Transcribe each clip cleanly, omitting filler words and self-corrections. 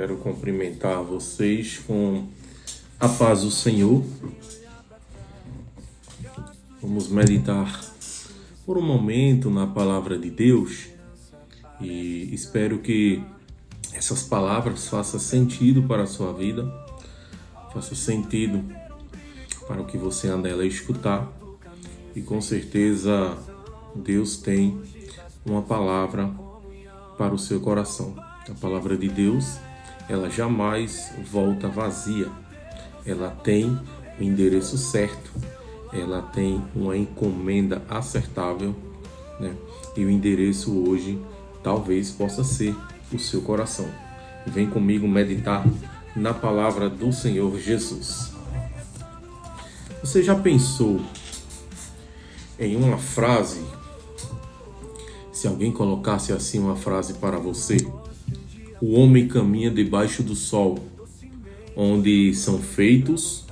Quero cumprimentar vocês com a paz do Senhor. Vamos meditar por um momento na palavra de Deus e espero que essas palavras façam sentido para a sua vida, façam sentido para o que você anda a escutar, e com certeza Deus tem uma palavra para o seu coração. A palavra de Deus, ela jamais volta vazia. Ela tem o endereço certo, ela tem uma encomenda acertável, né? E o endereço hoje talvez possa ser o seu coração. Vem comigo meditar na palavra do Senhor Jesus. Você já pensou em uma frase, se alguém colocasse assim uma frase para você: o homem caminha debaixo do sol, onde são feitos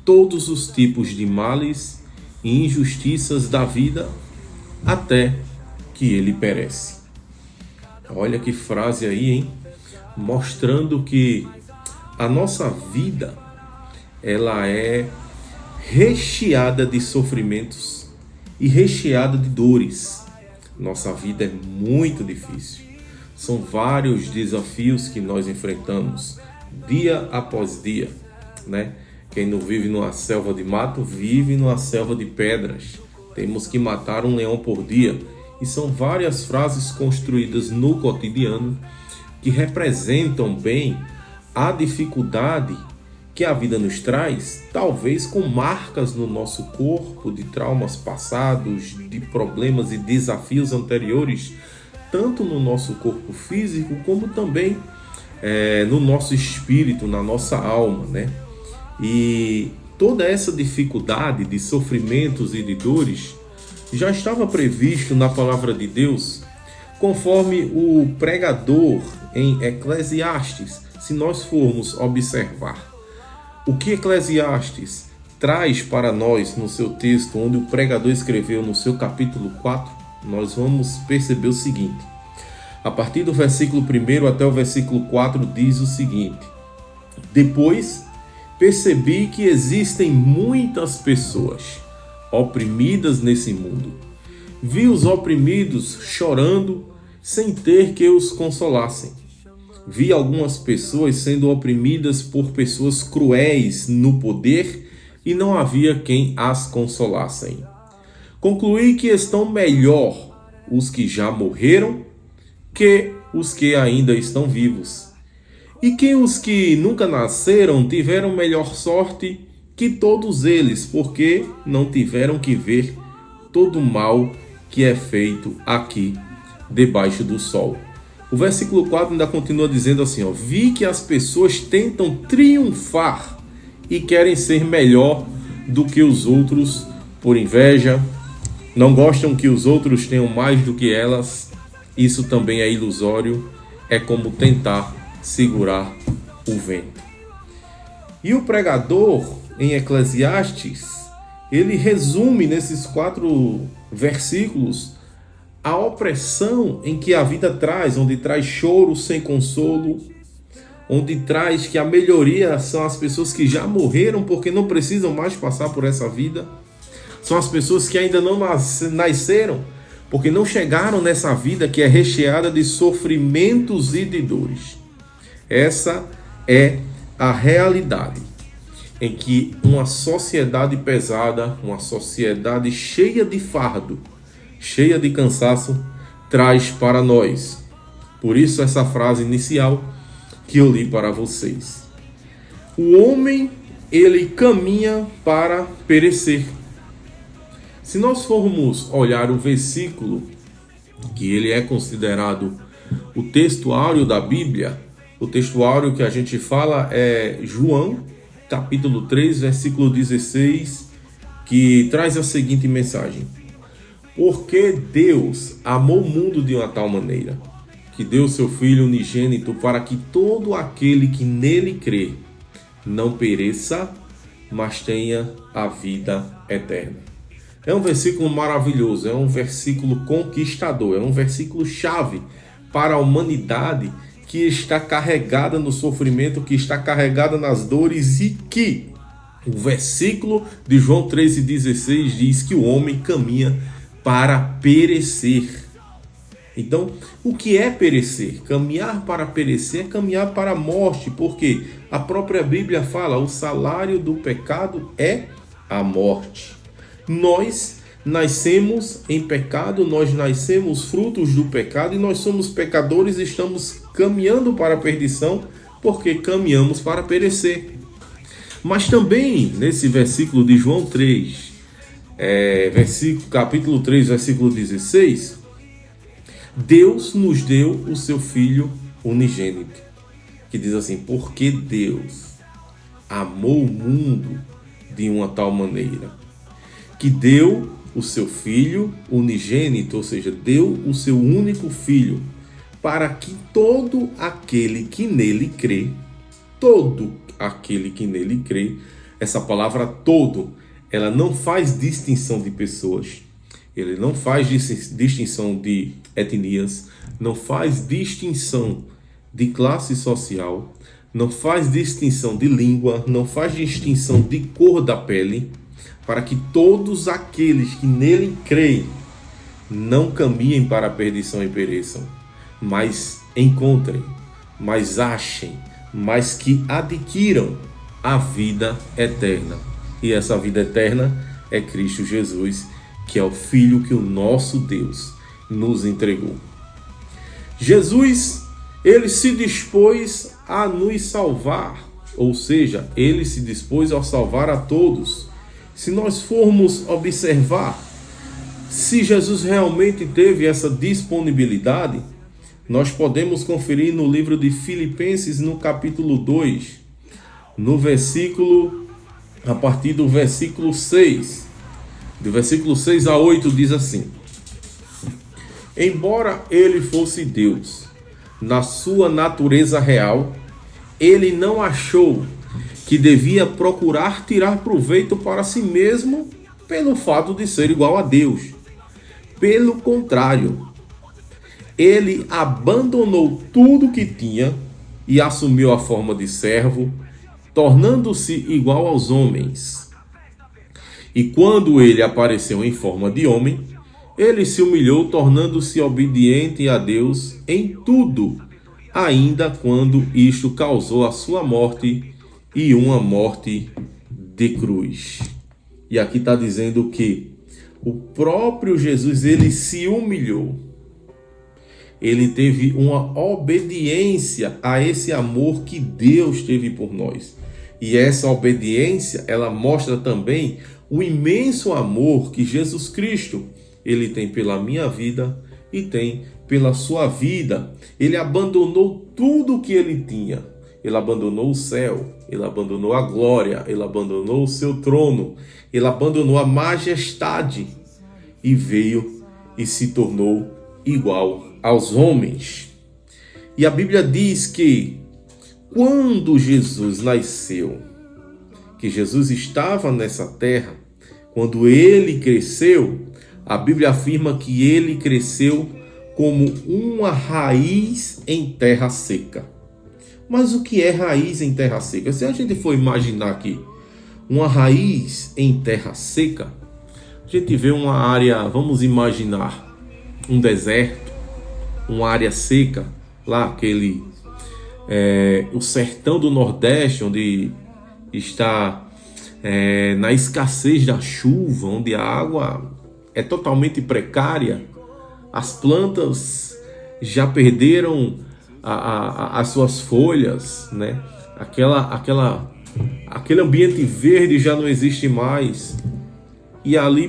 todos os tipos de males e injustiças da vida, até que ele perece. Olha que frase aí, hein? Mostrando que a nossa vida, ela é recheada de sofrimentos e recheada de dores. Nossa vida é muito difícil. São vários desafios que nós enfrentamos dia após dia, né? Quem não vive numa selva de mato, vive numa selva de pedras. Temos que matar um leão por dia. E são várias frases construídas no cotidiano que representam bem a dificuldade que a vida nos traz, talvez com marcas no nosso corpo de traumas passados, de problemas e desafios anteriores, tanto no nosso corpo físico como também no nosso espírito, na nossa alma, né? E toda essa dificuldade de sofrimentos e de dores já estava previsto na palavra de Deus, conforme o pregador em Eclesiastes. Se nós formos observar o que Eclesiastes traz para nós no seu texto, onde o pregador escreveu no seu capítulo 4, nós vamos perceber o seguinte. A partir do versículo 1 até o versículo 4 diz o seguinte: depois percebi que existem muitas pessoas oprimidas nesse mundo. Vi os oprimidos chorando sem ter que os consolassem. Vi algumas pessoas sendo oprimidas por pessoas cruéis no poder e não havia quem as consolassem. Concluí que estão melhor os que já morreram que os que ainda estão vivos, e que os que nunca nasceram tiveram melhor sorte que todos eles, porque não tiveram que ver todo o mal que é feito aqui debaixo do sol. O versículo 4 ainda continua dizendo assim, ó: vi que as pessoas tentam triunfar e querem ser melhor do que os outros por inveja, não gostam que os outros tenham mais do que elas. Isso também é ilusório, é como tentar segurar o vento. E o pregador em Eclesiastes, ele resume nesses 4 versículos a opressão em que a vida traz, onde traz choro sem consolo, onde traz que a melhoria são as pessoas que já morreram porque não precisam mais passar por essa vida, são as pessoas que ainda não nasceram porque não chegaram nessa vida que é recheada de sofrimentos e de dores. Essa é a realidade em que uma sociedade pesada, uma sociedade cheia de fardo, cheia de cansaço, traz para nós. Por isso essa frase inicial que eu li para vocês. O homem, ele caminha para perecer. Se nós formos olhar o versículo, que ele é considerado o texto áureo da Bíblia, o texto áureo que a gente fala é João, capítulo 3, versículo 16, que traz a seguinte mensagem: porque Deus amou o mundo de uma tal maneira, que deu seu Filho unigênito para que todo aquele que nele crê não pereça, mas tenha a vida eterna. É um versículo maravilhoso, é um versículo conquistador, é um versículo chave para a humanidade que está carregada no sofrimento, que está carregada nas dores, e que o versículo de João 13,16 diz que o homem caminha para perecer. Então, o que é perecer? Caminhar para perecer é caminhar para a morte, porque a própria Bíblia fala: o salário do pecado é a morte. Nós nascemos em pecado, nós nascemos frutos do pecado e nós somos pecadores e estamos caminhando para a perdição porque caminhamos para perecer. Mas também nesse versículo de João 3, capítulo 3, versículo 16, Deus nos deu o seu Filho unigênito, que diz assim: porque Deus amou o mundo de uma tal maneira, que deu o seu Filho unigênito, ou seja, deu o seu único Filho, para que todo aquele que nele crê, essa palavra todo, ela não faz distinção de pessoas, ele não faz distinção de etnias, não faz distinção de classe social, não faz distinção de língua, não faz distinção de cor da pele, para que todos aqueles que nele creem não caminhem para a perdição e pereçam, mas encontrem, mas achem, mas que adquiram a vida eterna. E essa vida eterna é Cristo Jesus, que é o Filho que o nosso Deus nos entregou. Jesus, ele se dispôs a nos salvar, ou seja, ele se dispôs a salvar a todos. Se nós formos observar, se Jesus realmente teve essa disponibilidade, nós podemos conferir no livro de Filipenses, no capítulo 2, a partir do versículo 6. Do versículo 6 a 8 diz assim: embora ele fosse Deus, na sua natureza real, ele não achou que devia procurar tirar proveito para si mesmo pelo fato de ser igual a Deus. Pelo contrário, ele abandonou tudo que tinha e assumiu a forma de servo, tornando-se igual aos homens. E quando ele apareceu em forma de homem, ele se humilhou, tornando-se obediente a Deus em tudo, ainda quando isto causou a sua morte, e uma morte de cruz. E aqui está dizendo que o próprio Jesus, ele se humilhou. Ele teve uma obediência a esse amor que Deus teve por nós. E essa obediência, ela mostra também o imenso amor que Jesus Cristo, ele tem pela minha vida e tem pela sua vida. Ele abandonou tudo o que ele tinha. Ele abandonou o céu, ele abandonou a glória, ele abandonou o seu trono, ele abandonou a majestade e veio e se tornou igual aos homens. E a Bíblia diz que quando Jesus nasceu, que Jesus estava nessa terra, quando ele cresceu, a Bíblia afirma que ele cresceu como uma raiz em terra seca. Mas o que é raiz em terra seca? Se a gente for imaginar aqui uma raiz em terra seca, a gente vê uma área, vamos imaginar um deserto, uma área seca, lá o sertão do Nordeste, onde está na escassez da chuva, onde a água é totalmente precária, as plantas já perderam as suas folhas, né? Aquele ambiente verde já não existe mais. E ali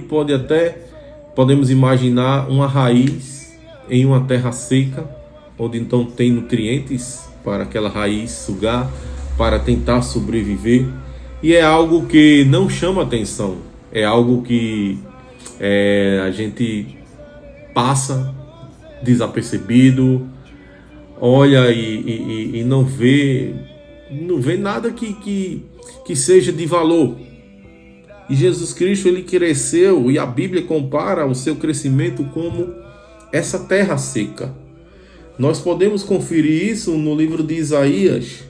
podemos imaginar uma raiz em uma terra seca, onde então tem nutrientes para aquela raiz sugar, para tentar sobreviver. E é algo que não chama atenção, é algo que a gente passa desapercebido, olha e não vê nada que seja de valor. E Jesus Cristo, ele cresceu, e a Bíblia compara o seu crescimento como essa terra seca. Nós podemos conferir isso no livro de Isaías,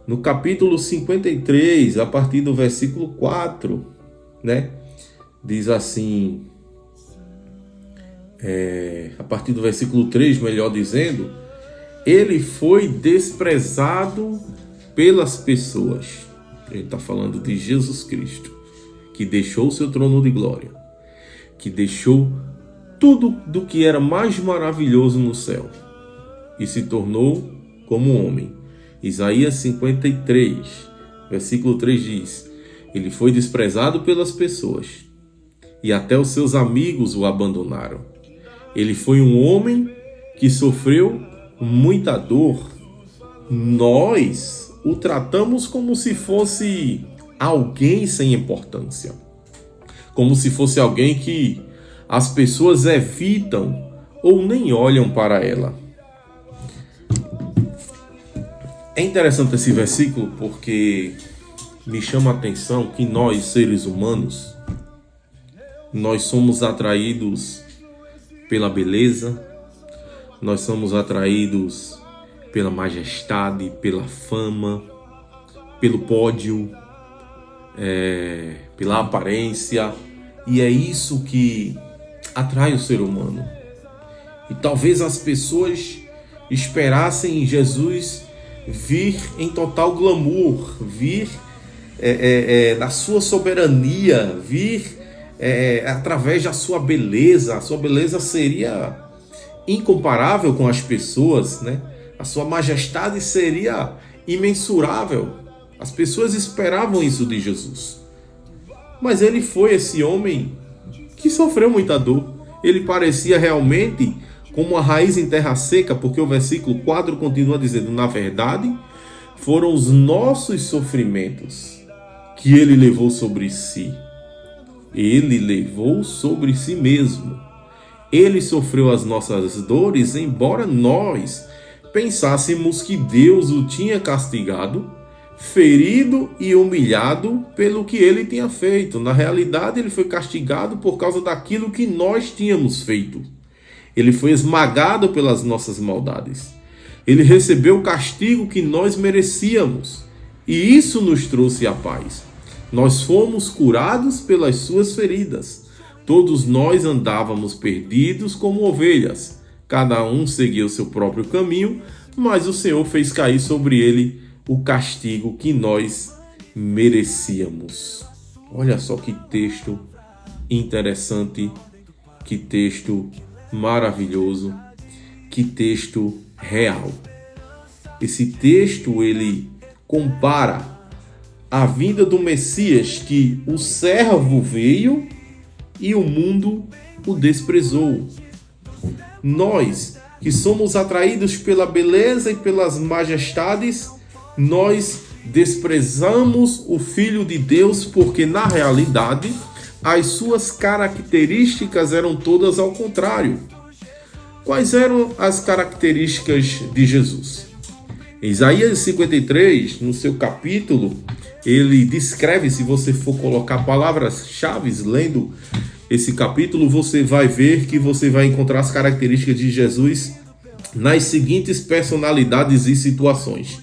no capítulo 53, a partir do versículo 4, né? Diz assim, a partir do versículo 3, melhor dizendo, ele foi desprezado pelas pessoas. A gente está falando de Jesus Cristo, que deixou o seu trono de glória, que deixou tudo do que era mais maravilhoso no céu e se tornou como homem. Isaías 53, versículo 3 diz, ele foi desprezado pelas pessoas e até os seus amigos o abandonaram. Ele foi um homem que sofreu muita dor. Nós o tratamos como se fosse alguém sem importância, como se fosse alguém que as pessoas evitam ou nem olham para ela. É interessante esse versículo porque me chama a atenção que nós, seres humanos, nós somos atraídos pela beleza, nós somos atraídos pela majestade, pela fama, pelo pódio, pela aparência, e é isso que atrai o ser humano. E talvez as pessoas esperassem Jesus vir em total glamour, vir na sua soberania, vir através da sua beleza. A sua beleza seria incomparável com as pessoas, né? A sua majestade seria imensurável. As pessoas esperavam isso de Jesus. Mas ele foi esse homem que sofreu muita dor. Ele parecia realmente como uma raiz em terra seca, porque o versículo 4 continua dizendo, na verdade, foram os nossos sofrimentos que ele levou sobre si. Ele levou sobre si mesmo. Ele sofreu as nossas dores, embora nós pensássemos que Deus o tinha castigado, ferido e humilhado pelo que ele tinha feito. Na realidade, ele foi castigado por causa daquilo que nós tínhamos feito. Ele foi esmagado pelas nossas maldades. Ele recebeu o castigo que nós merecíamos. E isso nos trouxe a paz. Nós fomos curados pelas suas feridas. Todos nós andávamos perdidos como ovelhas. Cada um seguia o seu próprio caminho, mas o Senhor fez cair sobre ele o castigo que nós merecíamos. Olha só que texto interessante, que texto maravilhoso, que texto real. Esse texto ele compara a vinda do Messias, que o servo veio e o mundo o desprezou. Nós, que somos atraídos pela beleza e pelas majestades, nós desprezamos o Filho de Deus porque, na realidade, as suas características eram todas ao contrário. Quais eram as características de Jesus? Em Isaías 53, no seu capítulo, ele descreve, se você for colocar palavras-chave lendo esse capítulo, você vai ver que você vai encontrar as características de Jesus nas seguintes personalidades e situações: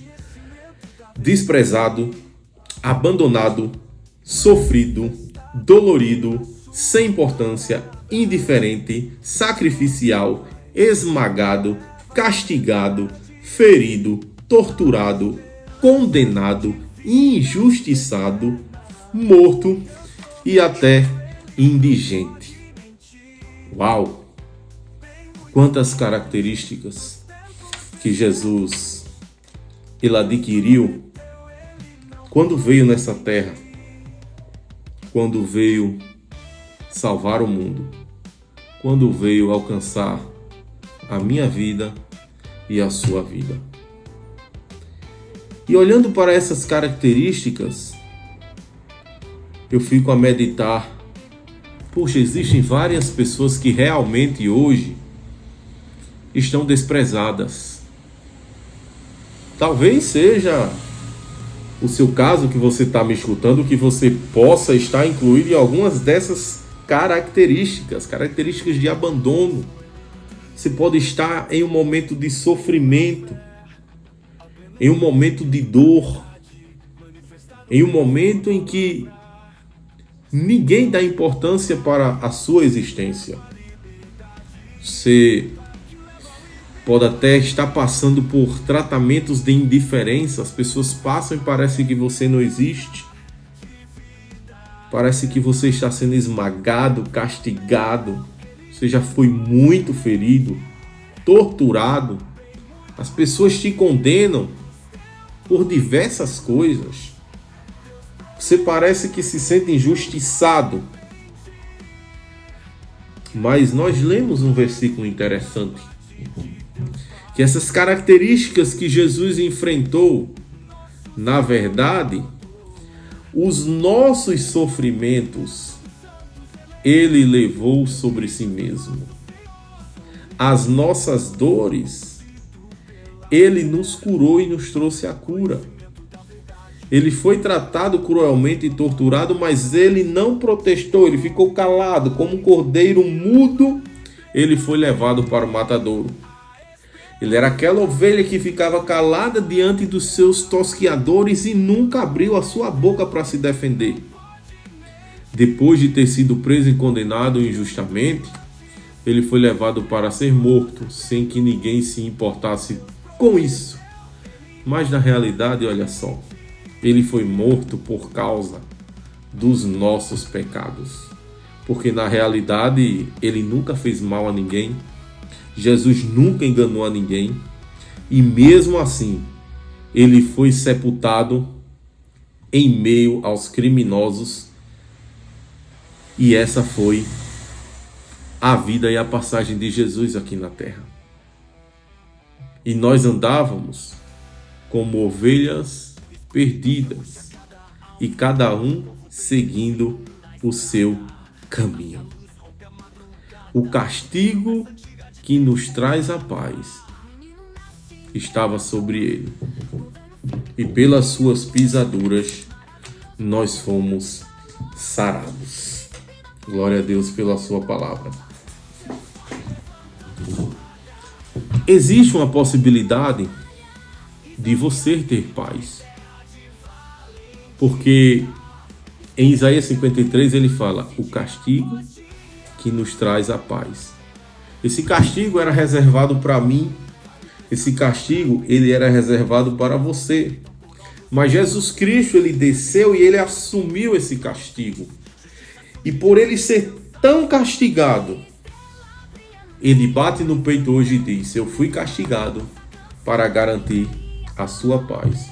desprezado, abandonado, sofrido, dolorido, sem importância, indiferente, sacrificial, esmagado, castigado, ferido, torturado, condenado, injustiçado, morto e até indigente. Uau! Quantas características que Jesus ele adquiriu quando veio nessa terra, quando veio salvar o mundo, quando veio alcançar a minha vida e a sua vida. E olhando para essas características, eu fico a meditar, puxa, existem várias pessoas que realmente hoje estão desprezadas. Talvez seja o seu caso, que você está me escutando, que você possa estar incluído em algumas dessas características de abandono. Você pode estar em um momento de sofrimento, em um momento de dor, em um momento em que ninguém dá importância para a sua existência. Você pode até estar passando por tratamentos de indiferença. As pessoas passam e parece que você não existe. Parece que você está sendo esmagado, castigado. Você já foi muito ferido, torturado. As pessoas te condenam por diversas coisas. Você parece que se sente injustiçado. Mas nós lemos um versículo interessante. Que essas características que Jesus enfrentou, na verdade, os nossos sofrimentos, ele levou sobre si mesmo. As nossas dores, ele nos curou e nos trouxe a cura. Ele foi tratado cruelmente e torturado, mas ele não protestou, ele ficou calado, como um cordeiro mudo, ele foi levado para o matadouro. Ele era aquela ovelha que ficava calada diante dos seus tosquiadores e nunca abriu a sua boca para se defender. Depois de ter sido preso e condenado injustamente, ele foi levado para ser morto, sem que ninguém se importasse com isso. Mas na realidade, olha só, ele foi morto por causa dos nossos pecados. Porque na realidade, ele nunca fez mal a ninguém. Jesus nunca enganou a ninguém. E mesmo assim, ele foi sepultado em meio aos criminosos. E essa foi a vida e a passagem de Jesus aqui na terra. E nós andávamos como ovelhas perdidas, e cada um seguindo o seu caminho. O castigo que nos traz a paz estava sobre ele, e pelas suas pisaduras nós fomos sarados. Glória a Deus pela sua palavra. Existe uma possibilidade de você ter paz, porque em Isaías 53 ele fala: o castigo que nos traz a paz. Esse castigo era reservado para mim. Esse castigo ele era reservado para você. Mas Jesus Cristo, ele desceu e ele assumiu esse castigo. E por ele ser tão castigado, ele bate no peito hoje e diz: eu fui castigado para garantir a sua paz.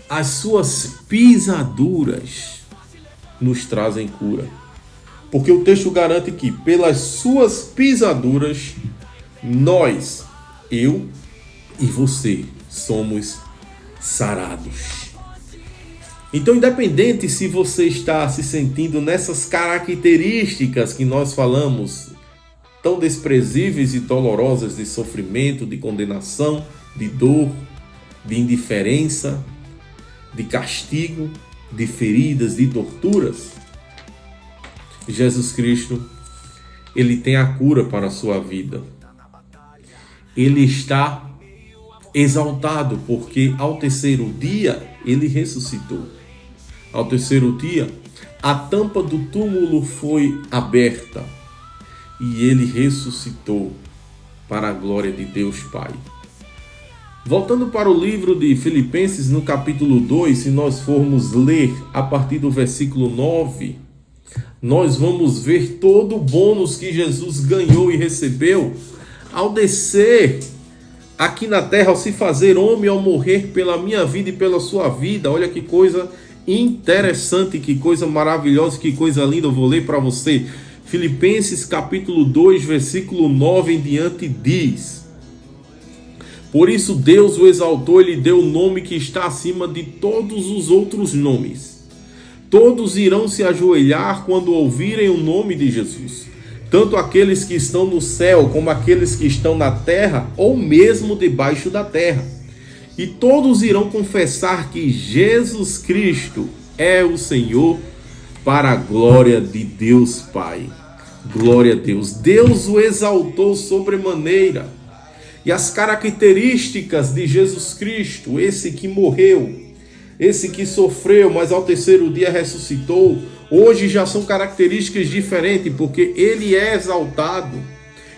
As suas pisaduras nos trazem cura. Porque o texto garante que pelas suas pisaduras nós, eu e você, somos sarados. Então, independente se você está se sentindo nessas características que nós falamos, tão desprezíveis e dolorosas de sofrimento, de condenação, de dor, de indiferença, de castigo, de feridas, de torturas, Jesus Cristo, ele tem a cura para a sua vida. Ele está exaltado porque ao terceiro dia ele ressuscitou. Ao terceiro dia, a tampa do túmulo foi aberta e ele ressuscitou para a glória de Deus Pai. Voltando para o livro de Filipenses, no capítulo 2, se nós formos ler a partir do versículo 9, nós vamos ver todo o bônus que Jesus ganhou e recebeu ao descer aqui na terra, ao se fazer homem, ao morrer pela minha vida e pela sua vida. Olha que coisa interessante, que coisa maravilhosa, que coisa linda. Eu vou ler para você. Filipenses capítulo 2, versículo 9 em diante diz: por isso Deus o exaltou e lhe deu o nome que está acima de todos os outros nomes. Todos irão se ajoelhar quando ouvirem o nome de Jesus, tanto aqueles que estão no céu como aqueles que estão na terra ou mesmo debaixo da terra. E todos irão confessar que Jesus Cristo é o Senhor, para a glória de Deus Pai. Glória a Deus. Deus o exaltou sobremaneira. E as características de Jesus Cristo, esse que morreu, esse que sofreu, mas ao terceiro dia ressuscitou, hoje já são características diferentes, porque ele é exaltado.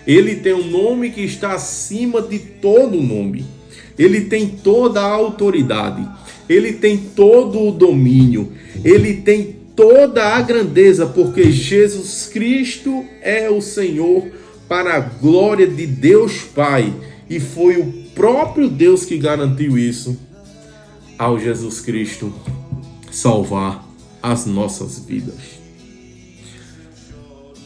Ele tem um nome que está acima de todo nome. Ele tem toda a autoridade. Ele tem todo o domínio. Ele tem toda a grandeza, porque Jesus Cristo é o Senhor, para a glória de Deus Pai. E foi o próprio Deus que garantiu isso ao Jesus Cristo salvar as nossas vidas.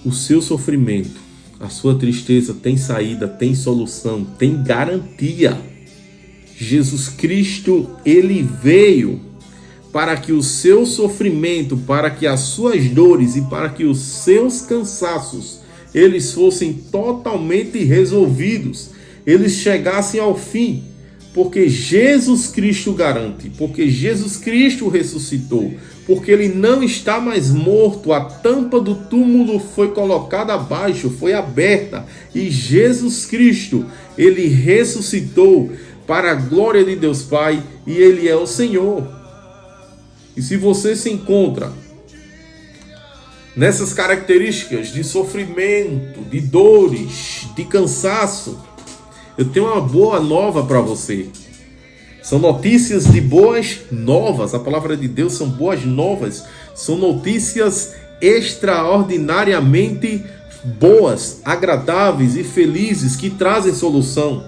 O seu sofrimento, a sua tristeza tem saída, tem solução, tem garantia. Jesus Cristo, ele veio para que o seu sofrimento, para que as suas dores e para que os seus cansaços, eles fossem totalmente resolvidos, eles chegassem ao fim, porque Jesus Cristo garante, porque Jesus Cristo ressuscitou, porque ele não está mais morto, a tampa do túmulo foi colocada abaixo, foi aberta, e Jesus Cristo, ele ressuscitou para a glória de Deus Pai, e ele é o Senhor. E se você se encontra nessas características de sofrimento, de dores, de cansaço, eu tenho uma boa nova para você. São notícias de boas novas. A palavra de Deus são boas novas. São notícias extraordinariamente boas, agradáveis e felizes, que trazem solução.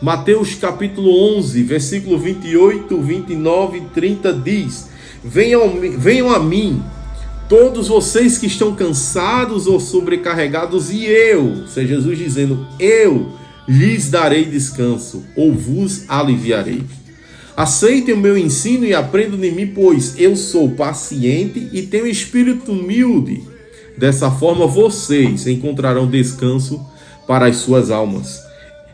Mateus capítulo 11, versículo 28, 29 e 30 diz: Venham a mim, todos vocês que estão cansados ou sobrecarregados, e eu, isso é Jesus dizendo, eu lhes darei descanso, ou vos aliviarei. Aceitem o meu ensino e aprendam de mim, pois eu sou paciente e tenho espírito humilde. Dessa forma vocês encontrarão descanso para as suas almas.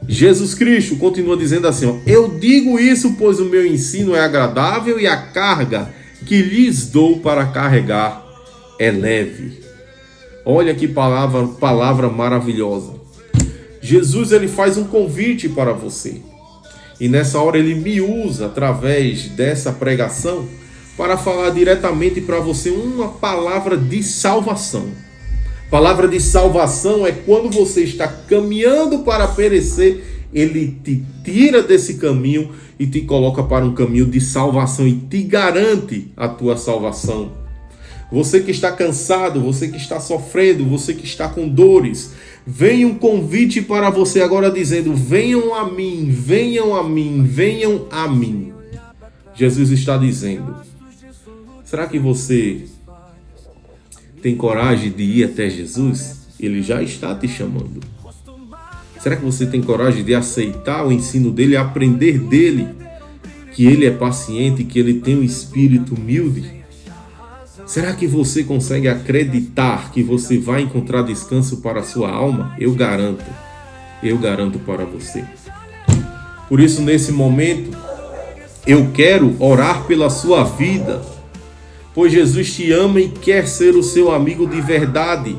Jesus Cristo continua dizendo assim, eu digo isso, pois o meu ensino é agradável e a carga que lhes dou para carregar é leve. Olha que palavra maravilhosa. Jesus, ele faz um convite para você. E nessa hora ele me usa, através dessa pregação, para falar diretamente para você uma palavra de salvação. Palavra de salvação é quando você está caminhando para perecer, ele te tira desse caminho e te coloca para um caminho de salvação e te garante a tua salvação. Você que está cansado, você que está sofrendo, você que está com dores, vem um convite para você agora dizendo, venham a mim, venham a mim, venham a mim. Jesus está dizendo, será que você tem coragem de ir até Jesus? Ele já está te chamando. Será que você tem coragem de aceitar o ensino dele, aprender dele, que ele é paciente, que ele tem um espírito humilde? Será que você consegue acreditar que você vai encontrar descanso para a sua alma? Eu garanto para você. Por isso, nesse momento, eu quero orar pela sua vida, pois Jesus te ama e quer ser o seu amigo de verdade.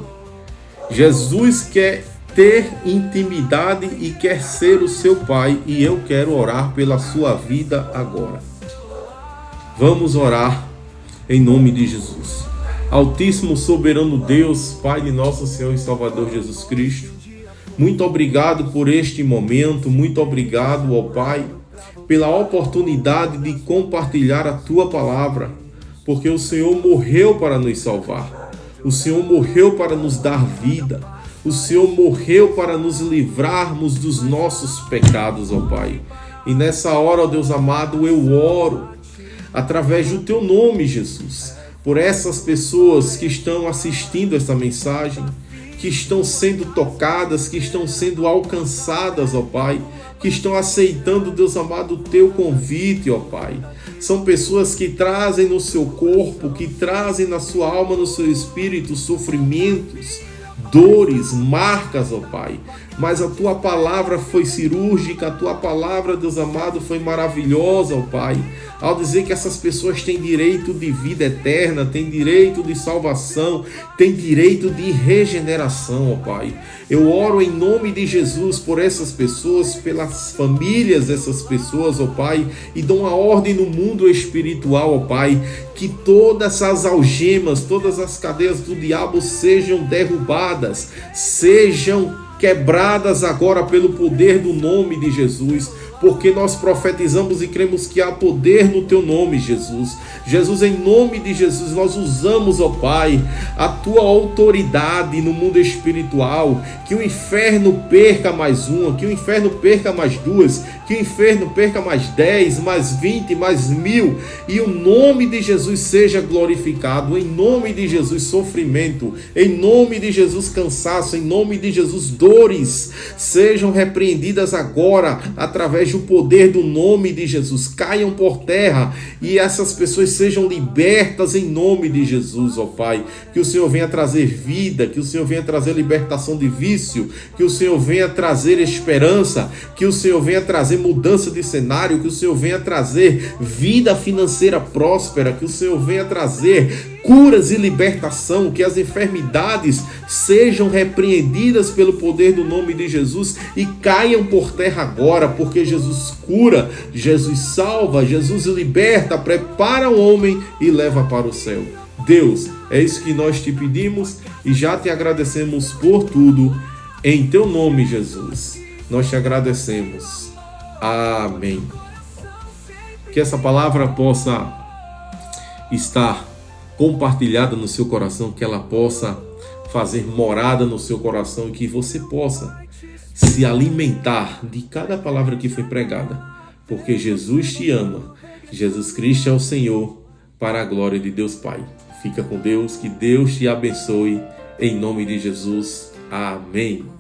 Jesus quer ter intimidade e quer ser o seu Pai, e eu quero orar pela sua vida agora. Vamos orar em nome de Jesus. Altíssimo, soberano Deus, Pai de nosso Senhor e Salvador Jesus Cristo, muito obrigado por este momento, muito obrigado, ó Pai, pela oportunidade de compartilhar a Tua palavra, porque o Senhor morreu para nos salvar, o Senhor morreu para nos dar vida, o Senhor morreu para nos livrarmos dos nossos pecados, ó Pai. E nessa hora, ó Deus amado, eu oro, através do Teu nome, Jesus, por essas pessoas que estão assistindo essa mensagem, que estão sendo tocadas, que estão sendo alcançadas, ó Pai, que estão aceitando, Deus amado, o Teu convite, ó Pai. São pessoas que trazem no seu corpo, que trazem na sua alma, no seu espírito, sofrimentos, dores, marcas, ó Pai. Mas a tua palavra foi cirúrgica, a tua palavra, Deus amado, foi maravilhosa, ó Pai, ao dizer que essas pessoas têm direito de vida eterna, têm direito de salvação, têm direito de regeneração, ó Pai. Eu oro em nome de Jesus por essas pessoas, pelas famílias dessas pessoas, ó Pai, e dou uma ordem no mundo espiritual, ó Pai, que todas as algemas, todas as cadeias do diabo sejam derrubadas, sejam quebradas agora pelo poder do nome de Jesus, porque nós profetizamos e cremos que há poder no teu nome, Jesus. Jesus, em nome de Jesus, nós usamos, ó Pai, a tua autoridade no mundo espiritual, que o inferno perca mais uma, que o inferno perca mais duas, que o inferno perca mais 10, mais 20, mais 1000, e o nome de Jesus seja glorificado. Em nome de Jesus, sofrimento, em nome de Jesus, cansaço, em nome de Jesus, dores, sejam repreendidas agora, através do poder do nome de Jesus, caiam por terra, e essas pessoas sejam libertas em nome de Jesus, ó Pai. Que o Senhor venha trazer vida, que o Senhor venha trazer libertação de vício, que o Senhor venha trazer esperança, que o Senhor venha trazer mudança de cenário, que o Senhor venha trazer vida financeira próspera, que o Senhor venha trazer curas e libertação, que as enfermidades sejam repreendidas pelo poder do nome de Jesus e caiam por terra agora, porque Jesus cura, Jesus salva, Jesus liberta, prepara o homem e leva para o céu. Deus, é isso que nós te pedimos e já te agradecemos por tudo. Em teu nome, Jesus, nós te agradecemos. Amém. Que essa palavra possa estar compartilhada no seu coração, que ela possa fazer morada no seu coração e que você possa se alimentar de cada palavra que foi pregada, porque Jesus te ama, Jesus Cristo é o Senhor, para a glória de Deus Pai. Fica com Deus, que Deus te abençoe, em nome de Jesus. Amém.